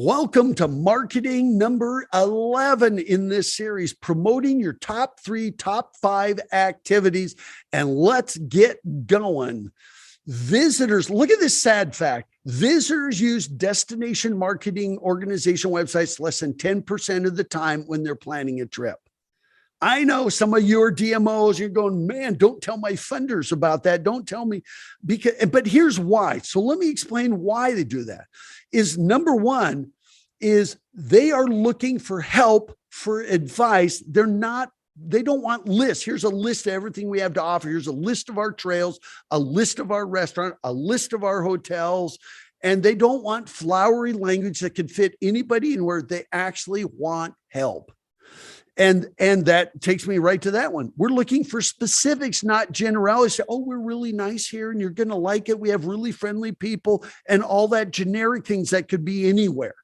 Welcome to marketing number 11 in this series, promoting your top 3, top 5 activities. And let's get going. Visitors, look at this sad fact. Visitors use destination marketing organization websites less than 10% of the time when they're planning a trip. I know some of your DMOs, you're going, man, don't tell my funders about that. Don't tell me but here's why. So let me explain why they do that. Is number one is they are looking for help, for advice. They don't want lists. Here's a list of everything we have to offer. Here's a list of our trails, a list of our restaurant, a list of our hotels. And they don't want flowery language that can fit anybody in where they actually want help. And that takes me right to that one. We're looking for specifics, not generalities. Say, oh, we're really nice here and you're going to like it. We have really friendly people and all that generic things that could be anywhere.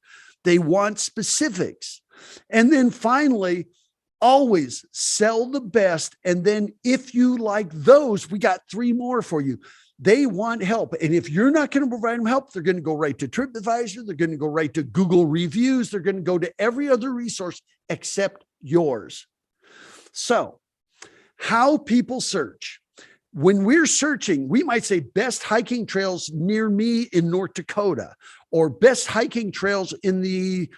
They want specifics. And then finally, always sell the best. And then if you like those, we got 3 more for you. They want help. And if you're not going to provide them help, they're going to go right to TripAdvisor. They're going to go right to Google reviews. They're going to go to every other resource except yours. So how people search. When we're searching, we might say best hiking trails near me in North Dakota, or best hiking trails in the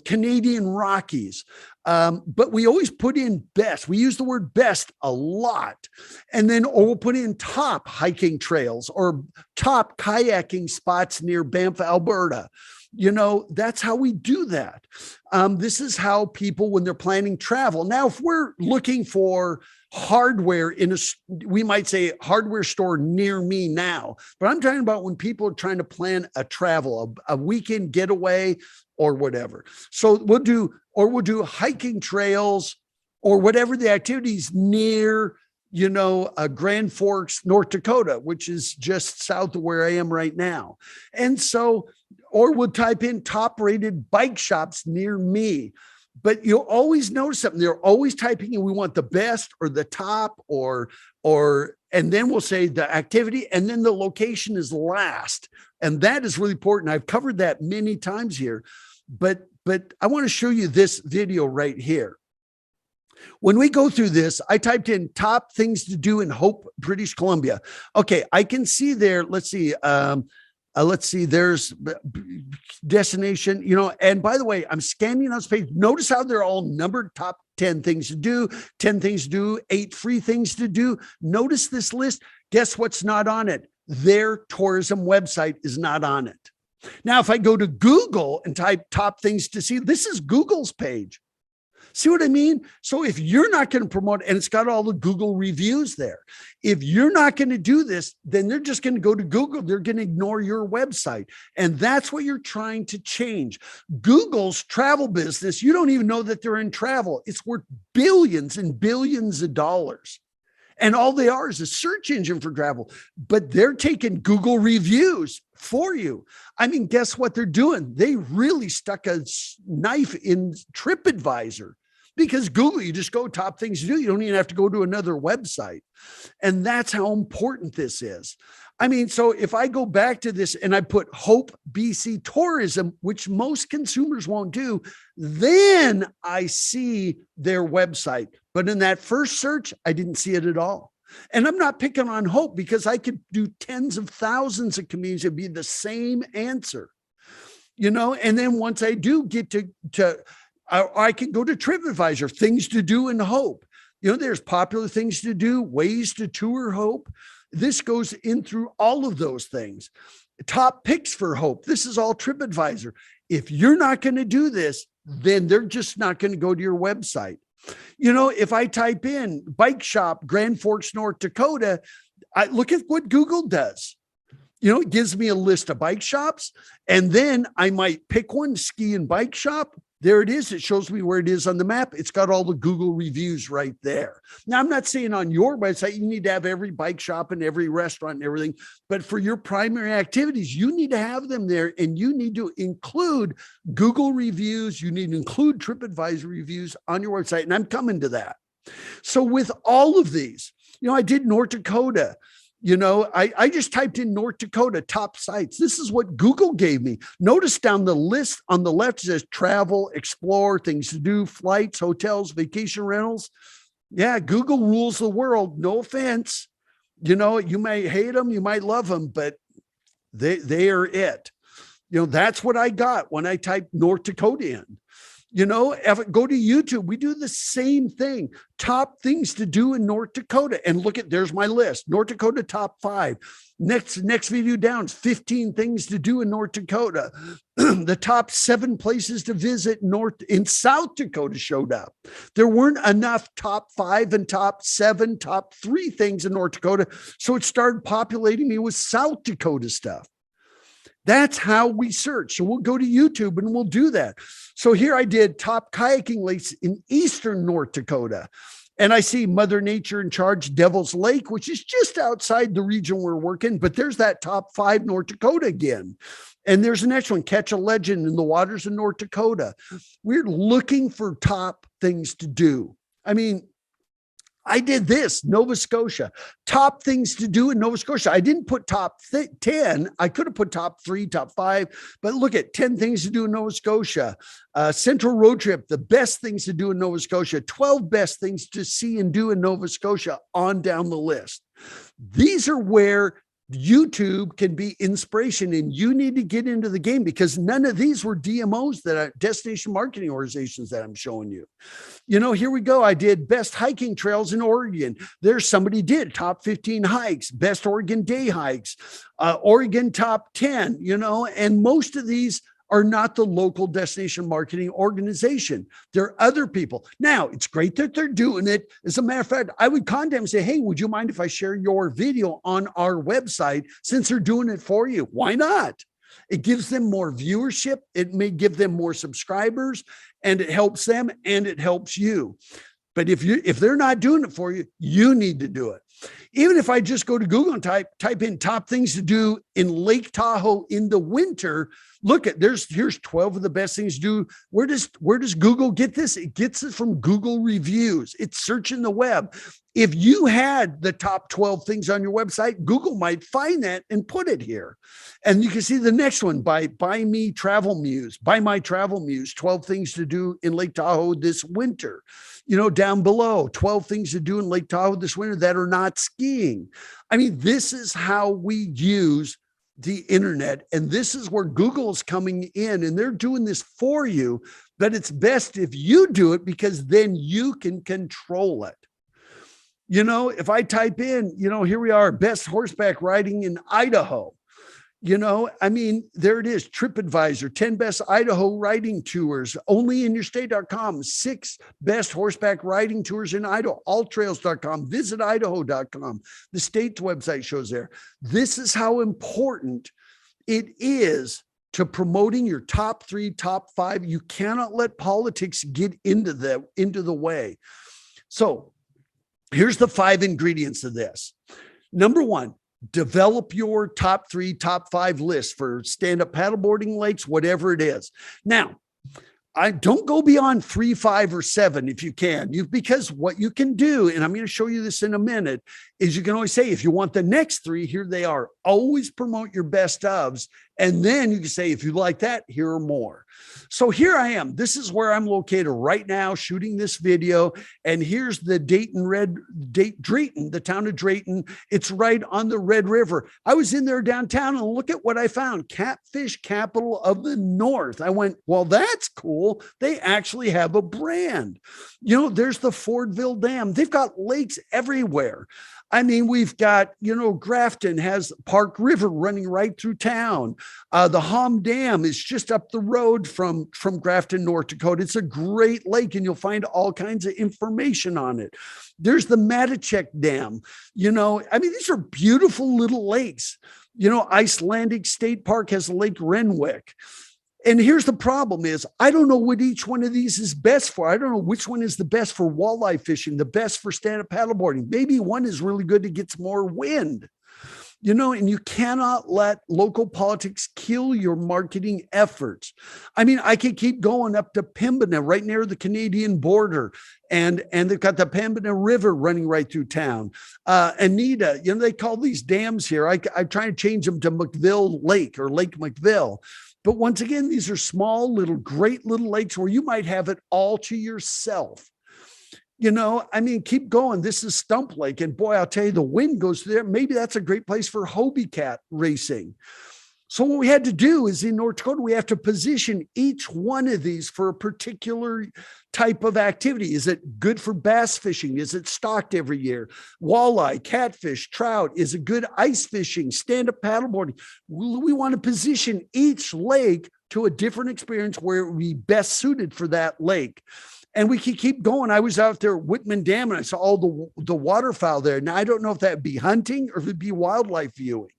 Canadian Rockies. But we always put in best. We use the word best a lot. And then, or we'll put in top hiking trails or top kayaking spots near Banff, Alberta. You know, that's how we do that. This is how people, when they're planning travel. Now, if we're looking for hardware we might say hardware store near me now, but I'm talking about when people are trying to plan a travel, a weekend getaway or whatever. So we'll do hiking trails or whatever the activities near, Grand Forks, North Dakota, which is just south of where I am right now. And so, or we'll type in top rated bike shops near me. But you'll always notice something. They're always typing in, we want the best or the top and then we'll say the activity, and then the location is last. And that is really important. I've covered that many times here, but I want to show you this video right here. When we go through this, I typed in top things to do in Hope, British Columbia. Okay, I can see there. Let's see. There's destination, and by the way, I'm scanning on this page. Notice how they're all numbered: top 10 things to do, 10 things to do, 8 free things to do. Notice this list. Guess what's not on it? Their tourism website is not on it. Now, if I go to Google and type top things to see, this is Google's page. See what I mean? So if you're not going to promote, and it's got all the Google reviews there, if you're not going to do this, then they're just going to go to Google. They're going to ignore your website. And that's what you're trying to change. Google's travel business, you don't even know that they're in travel. It's worth billions and billions of dollars. And all they are is a search engine for travel, but they're taking Google reviews for you. I mean, guess what they're doing? They really stuck a knife in TripAdvisor, because Google, you just go top things to do. You don't even have to go to another website. And that's how important this is. I mean, so if I go back to this and I put Hope BC Tourism, which most consumers won't do, then I see their website. But in that first search, I didn't see it at all. And I'm not picking on Hope, because I could do tens of thousands of communities. It'd be the same answer, and then once I do get to I can go to TripAdvisor, things to do in Hope. There's popular things to do, ways to tour Hope. This goes in through all of those things. Top picks for Hope. This is all TripAdvisor. If you're not going to do this, then they're just not going to go to your website. If I type in bike shop, Grand Forks, North Dakota, I look at what Google does. It gives me a list of bike shops, and then I might pick one, ski and bike shop. There it is. It shows me where it is on the map. It's got all the Google reviews right there. Now, I'm not saying on your website you need to have every bike shop and every restaurant and everything, but for your primary activities, you need to have them there, and you need to include Google reviews. You need to include TripAdvisor reviews on your website, and I'm coming to that. So with all of these, I did North Dakota. I just typed in North Dakota top sites. This is what Google gave me. Notice down the list on the left says travel, explore, things to do, flights, hotels, vacation rentals. Yeah, Google rules the world. No offense. You might hate them, you might love them, but they are it. That's what I got when I typed North Dakota in. If I go to YouTube, we do the same thing. Top things to do in North Dakota. And there's my list. North Dakota top 5. Next video down is 15 things to do in North Dakota. The top 7 places to visit in South Dakota showed up. There weren't enough top 5 and top 7, top 3 things in North Dakota. So it started populating me with South Dakota stuff. That's how we search. So we'll go to YouTube and we'll do that. So here I did top kayaking lakes in eastern North Dakota. And I see Mother Nature in charge, Devil's Lake, which is just outside the region we're working. But there's that top 5 North Dakota again. And there's the next one, Catch a Legend in the waters of North Dakota. We're looking for top things to do. I mean, I did this, Nova Scotia, top things to do in Nova Scotia. I didn't put top 10. I could have put top 3, top 5, but look at 10 things to do in Nova Scotia. Central road trip, the best things to do in Nova Scotia, 12 best things to see and do in Nova Scotia, on down the list. These are where YouTube can be inspiration, and you need to get into the game, because none of these were DMOs that are destination marketing organizations that I'm showing you. Here we go. I did best hiking trails in Oregon. There's somebody did top 15 hikes, best Oregon day hikes, Oregon top 10, and most of these are not the local destination marketing organization. They're other people. Now, it's great that they're doing it. As a matter of fact, I would contact them and say, hey, would you mind if I share your video on our website, since they're doing it for you? Why not? It gives them more viewership. It may give them more subscribers, and it helps them and it helps you. But if they're not doing it for you, you need to do it. Even if I just go to Google and type in top things to do in Lake Tahoe in the winter, here's 12 of the best things to do. Where does Google get this? It gets it from Google reviews. It's searching the web. If you had the top 12 things on your website, Google might find that and put it here. And you can see the next one by Buy My Travel Muse, 12 things to do in Lake Tahoe this winter. Down below, 12 things to do in Lake Tahoe this winter that are not skiing. I mean, this is how we use the internet, and this is where Google is coming in, and they're doing this for you, but it's best if you do it, because then you can control it. If I type in, here we are, best horseback riding in Idaho. There it is, TripAdvisor, 10 best Idaho riding tours, onlyinyourstate.com, 6 best horseback riding tours in Idaho, alltrails.com, visitidaho.com. The state's website shows there. This is how important it is to promoting your top 3, top 5. You cannot let politics get into the way. So here's the 5 ingredients of this. Number 1, develop your top 3, top 5 list for stand-up paddleboarding lakes, whatever it is. Now, I don't go beyond 3, 5, or 7 if you can. Because what you can do, and I'm going to show you this in a minute, is you can always say, if you want the next 3, here they are. Always promote your best ofs. And then you can say, if you like that, here are more. So here I am. This is where I'm located right now, shooting this video. And here's the Drayton, the town of Drayton. It's right on the Red River. I was in there downtown, and look at what I found. Catfish capital of the North. I went, well, that's cool. They actually have a brand. There's the Fordville Dam. They've got lakes everywhere. We've got, Grafton has Park River running right through town. The Hom Dam is just up the road from Grafton, North Dakota. It's a great lake, and you'll find all kinds of information on it. There's the Matachek Dam. These are beautiful little lakes. Icelandic State Park has Lake Renwick. And here's the problem is, I don't know what each one of these is best for. I don't know which one is the best for walleye fishing, the best for stand-up paddleboarding. Maybe one is really good to get some more wind. And you cannot let local politics kill your marketing efforts. I mean, I could keep going up to Pembina, right near the Canadian border, and they've got the Pembina River running right through town. Anita, they call these dams here. I'm trying to change them to McVille Lake or Lake McVille. But once again, these are small, great little lakes where you might have it all to yourself. I mean, keep going. This is Stump Lake. And boy, I'll tell you, the wind goes there. Maybe that's a great place for Hobie Cat racing. So what we had to do is in North Dakota, we have to position each one of these for a particular type of activity. Is it good for bass fishing? Is it stocked every year? Walleye, catfish, trout? Is it good ice fishing, stand-up paddleboarding? We want to position each lake to a different experience where it would be best suited for that lake. And we can keep going. I was out there at Whitman Dam and I saw all the waterfowl there. Now, I don't know if that'd be hunting or if it'd be wildlife viewing.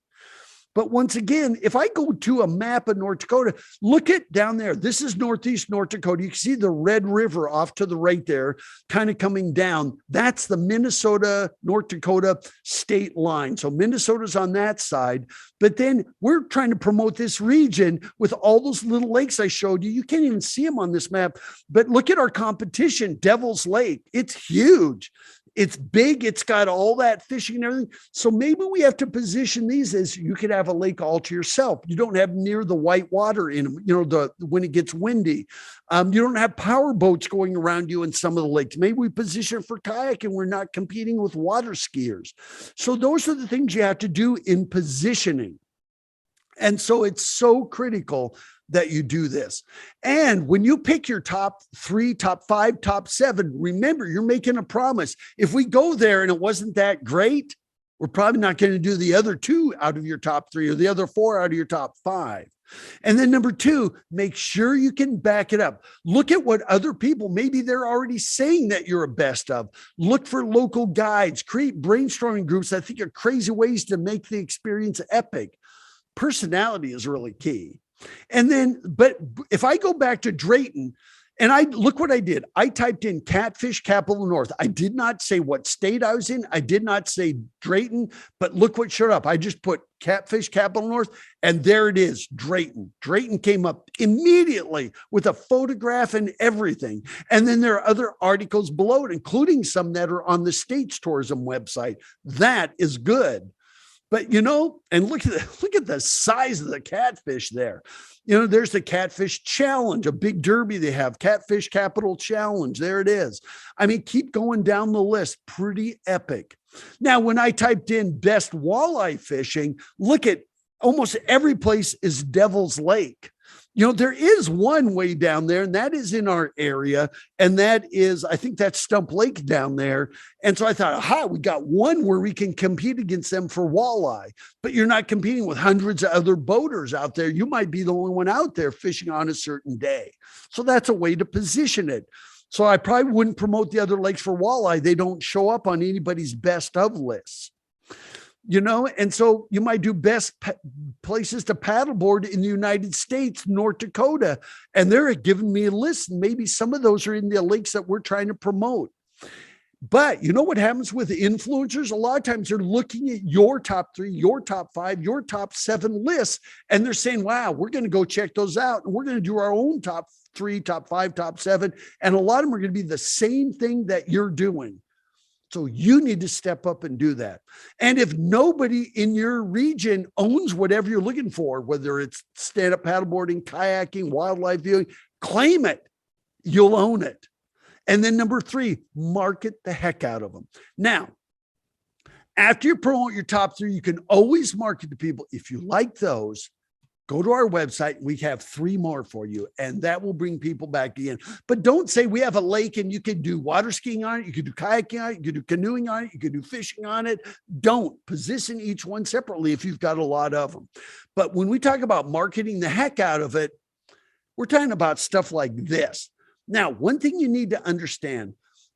But once again, if I go to a map of North Dakota, look at down there. This is northeast North Dakota. You can see the Red River off to the right there, kind of coming down. That's the Minnesota, North Dakota state line. So Minnesota's on that side. But then we're trying to promote this region with all those little lakes I showed you. You can't even see them on this map. But look at our competition, Devil's Lake. It's huge. It's big. It's got all that fishing and everything. So maybe we have to position these as you could have a lake all to yourself. You don't have near the white water in them, when it gets windy. You don't have power boats going around you in some of the lakes. Maybe we position for kayaking. We're not competing with water skiers. So those are the things you have to do in positioning. And so it's so critical that you do this. And when you pick your top 3, top 5, top 7, remember, you're making a promise. If we go there and it wasn't that great, we're probably not going to do the other 2 out of your top 3 or the other 4 out of your top 5. And then number 2, make sure you can back it up. Look at what other people, maybe they're already saying that you're a best of. Look for local guides, create brainstorming groups that think of crazy ways to make the experience epic. Personality is really key. And then, but if I go back to Drayton and I look what I did, I typed in catfish capital north. I did not say what state I was in. I did not say Drayton, but look what showed up. I just put catfish capital north and there it is, Drayton. Drayton came up immediately with a photograph and everything. And then there are other articles below it, including some that are on the state's tourism website. That is good. But, and look at the size of the catfish there. There's the Catfish Challenge, a big derby they have, Catfish Capital Challenge. There it is. I mean, keep going down the list. Pretty epic. Now, when I typed in best walleye fishing, look at almost every place is Devil's Lake. There is one way down there, and that is in our area. And that is, I think that's Stump Lake down there. And so I thought, aha, we got one where we can compete against them for walleye, but you're not competing with hundreds of other boaters out there. You might be the only one out there fishing on a certain day. So that's a way to position it. So I probably wouldn't promote the other lakes for walleye. They don't show up on anybody's best of lists. And so you might do best places to paddleboard in the United States, North Dakota, and they're giving me a list. And maybe some of those are in the lakes that we're trying to promote. But you know what happens with influencers? A lot of times they're looking at your top 3, your top 5, your top 7 lists, and they're saying, wow, we're going to go check those out. And we're going to do our own top 3, top 5, top 7. And a lot of them are going to be the same thing that you're doing. So you need to step up and do that. And if nobody in your region owns whatever you're looking for, whether it's stand-up paddleboarding, kayaking, wildlife viewing, claim it. You'll own it. And then number 3, market the heck out of them. Now, after you promote your top 3, you can always market to people. If you like those, go to our website. We have 3 more for you, and that will bring people back again. But don't say we have a lake and you can do water skiing on it. You can do kayaking on it. You can do canoeing on it. You can do fishing on it. Don't position each one separately if you've got a lot of them. But when we talk about marketing the heck out of it, we're talking about stuff like this. Now, one thing you need to understand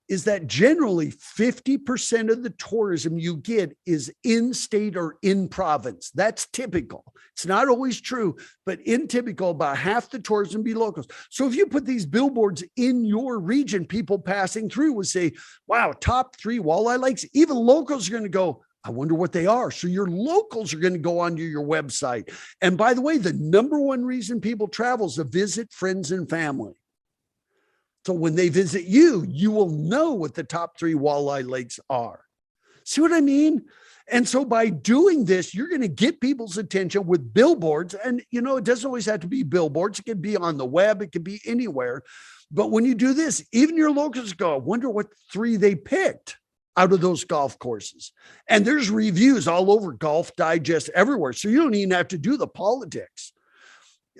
is that generally 50% of the tourism you get is in state or in province. That's typical. It's not always true, but in typical, about half the tourism be locals. So if you put these billboards in your region, people passing through will say, wow, top 3 walleye lakes. Even locals are going to go, I wonder what they are. So your locals are going to go onto your website. And by the way, the number one reason people travel is to visit friends and family. So when they visit you, you will know what the top 3 walleye lakes are. See what I mean? And so by doing this, you're going to get people's attention with billboards. And, it doesn't always have to be billboards. It can be on the web. It can be anywhere. But when you do this, even your locals go, I wonder what 3 they picked out of those golf courses. And there's reviews all over Golf Digest everywhere. So you don't even have to do the politics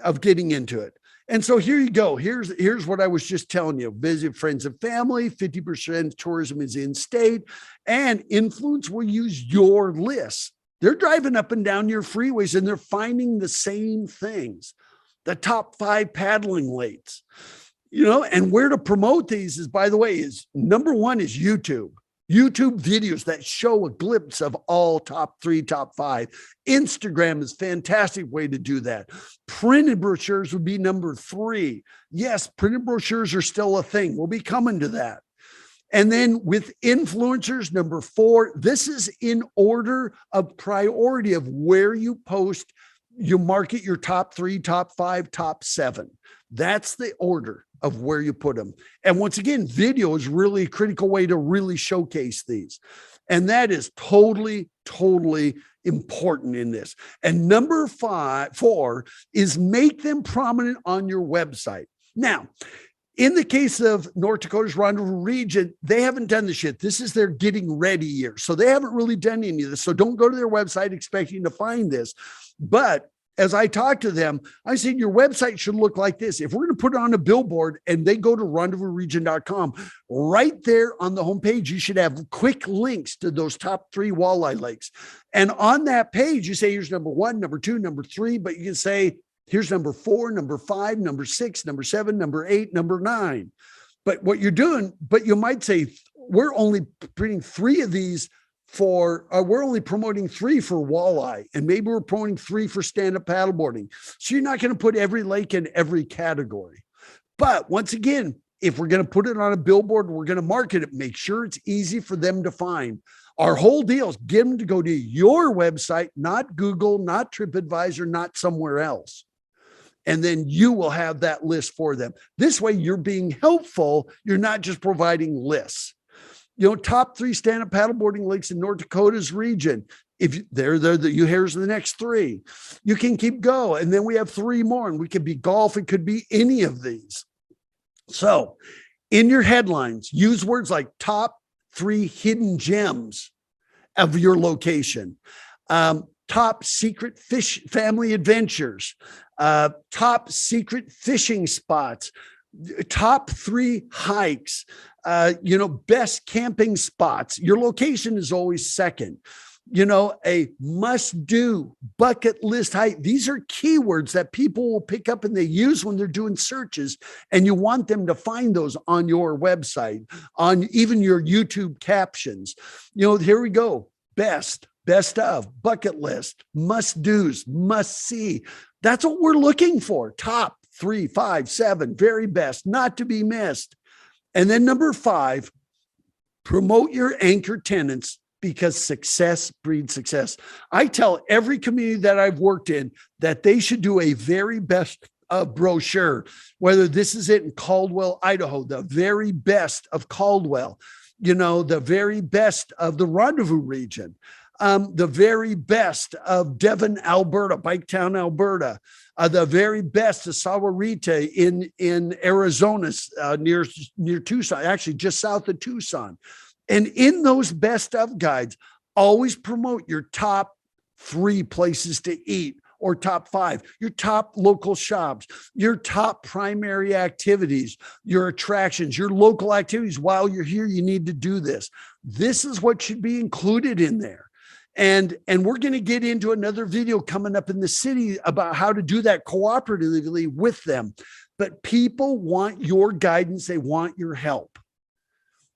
of getting into it. And so here you go. Here's what I was just telling you. Visit friends and family. 50% tourism is in state, and influence will use your lists. They're driving up and down your freeways and they're finding the same things. The top 5 paddling lakes, and where to promote these is, by the way, is number 1 is YouTube. YouTube videos that show a glimpse of all top 3, top 5. Instagram is a fantastic way to do that. Printed brochures would be number 3. Yes, printed brochures are still a thing. We'll be coming to that. And then with influencers, number 4, this is in order of priority of where you post. You market your top 3, top 5, top 7. That's the order of where you put them. And once again, video is really a critical way to really showcase these. And that is totally, totally important in this. And number 4 is make them prominent on your website. Now, in the case of North Dakota's Rendezvous region, they haven't done this yet. This is their getting ready year. So they haven't really done any of this. So don't go to their website expecting to find this. But as I talked to them, I said, your website should look like this. If we're going to put it on a billboard and they go to rendezvousregion.com, right there on the homepage, you should have quick links to those top 3 walleye lakes. And on that page, you say, here's number 1, number 2, number 3, but you can say, here's number 4, number 5, number 6, number 7, number 8, number 9. But what you're doing, but you might say, we're only printing 3 of these we're only promoting 3 for walleye, and maybe we're promoting 3 for stand-up paddleboarding. So you're not going to put every lake in every category. But once again, if we're going to put it on a billboard, we're going to market it, make sure it's easy for them to find. Our whole deal is get them to go to your website, not Google, not TripAdvisor, not somewhere else. And then you will have that list for them. This way you're being helpful. You're not just providing lists. Top 3 stand-up paddleboarding lakes in North Dakota's region. If here's the next 3. You can keep going. And then we have 3 more, and we could be golf. It could be any of these. So in your headlines, use words like top 3 hidden gems of your location, top secret family adventures, top secret fishing spots, top 3 hikes, best camping spots. Your location is always second. A must-do bucket list hike. These are keywords that people will pick up and they use when they're doing searches, and you want them to find those on your website, on even your YouTube captions. Here we go. Best of, bucket list, must-dos, must-see. That's what we're looking for. Top 3, 5, 7, very best, not to be missed. And then number 5, promote your anchor tenants, because success breeds success. I tell every community that I've worked in that they should do a very best brochure, whether this is it in Caldwell, Idaho, the very best of Caldwell, the very best of the Rendezvous region, the very best of Devon, Alberta, Biketown, Alberta, the very best of Sahuarita in Arizona, near Tucson, actually just south of Tucson. And in those best of guides, always promote your top 3 places to eat, or top 5, your top local shops, your top primary activities, your attractions, your local activities. While you're here, you need to do this. This is what should be included in there. And we're going to get into another video coming up in the city about how to do that cooperatively with them. But people want your guidance. They want your help.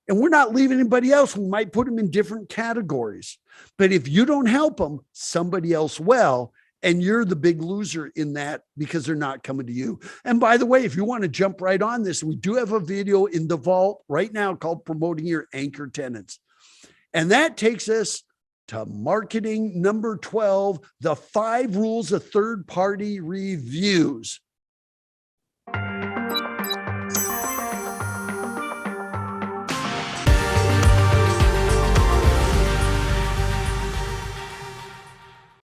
And we're not leaving anybody else. We might put them in different categories. But if you don't help them, somebody else will. And you're the big loser in that, because they're not coming to you. And by the way, if you want to jump right on this, we do have a video in the vault right now called Promoting Your Anchor Tenants. And that takes us to marketing number 12, the 5 rules of third-party reviews.